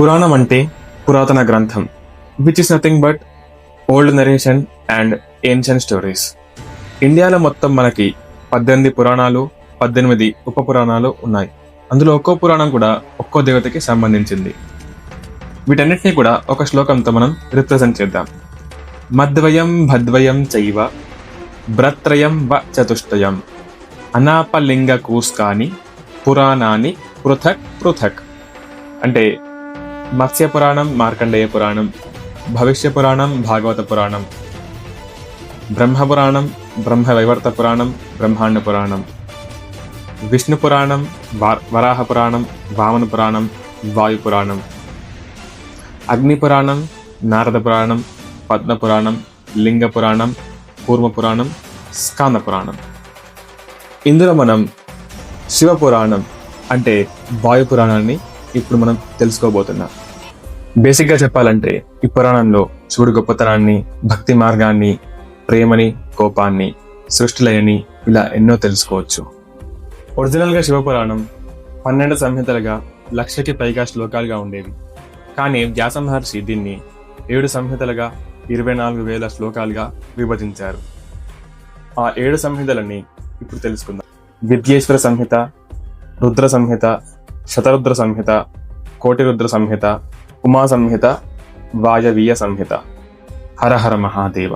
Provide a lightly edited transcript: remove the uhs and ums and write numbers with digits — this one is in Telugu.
పురాణం అంటే పురాతన గ్రంథం, which is nothing but old narration and ancient stories. ఇండియాలో మొత్తం మనకి 18 పురాణాలు, 18 ఉప పురాణాలు ఉన్నాయి. అందులో ఒక్కో పురాణం కూడా ఒక్కో దేవతకి సంబంధించింది. వీటన్నిటిని కూడా ఒక శ్లోకంతో మనం రిప్రజెంట్ చేద్దాం. మద్వయం భద్వయం చైవ భ్రత్రయం వ చతుష్టయం అనాపలింగ కూస్కాని పురాణాన్ని పృథక్ పృథక్. అంటే మత్స్య పురాణం, మార్కండేయ పురాణం, భవిష్య పురాణం, భాగవత పురాణం, బ్రహ్మ పురాణం, బ్రహ్మ వైవర్త పురాణం, బ్రహ్మాండ పురాణం, విష్ణు పురాణం, వరాహ పురాణం, వామన పురాణం, వాయు పురాణం, అగ్ని పురాణం, నారద పురాణం, పద్మ పురాణం, లింగ పురాణం, కూర్మ పురాణం, స్కాంద పురాణం. ఇందులో మనం శివ పురాణం అంటే వాయు పురాణాన్ని ఇప్పుడు మనం తెలుసుకోబోతున్నాం. బేసిక్గా చెప్పాలంటే ఈ పురాణంలో శివుడి గొప్పతనాన్ని, భక్తి మార్గాన్ని, ప్రేమని, కోపాన్ని, సృష్టిలయని ఇలా ఎన్నో తెలుసుకోవచ్చు. ఒరిజినల్గా శివపురాణం 12 సంహితలుగా 1,00,000కి పైగా శ్లోకాలుగా ఉండేవి. కానీ వ్యాస మహర్షి దీన్ని 7 సంహితలుగా 24,000 శ్లోకాలుగా విభజించారు. ఆ 7 సంహితలని ఇప్పుడు తెలుసుకుందాం. విద్యేశ్వర సంహిత, రుద్ర సంహిత, శతరుద్ర సంహిత, కోటి రుద్ర సంహిత, ఉమా సంహిత, వాయవీయ సంహిత. హర హర మహాదేవ.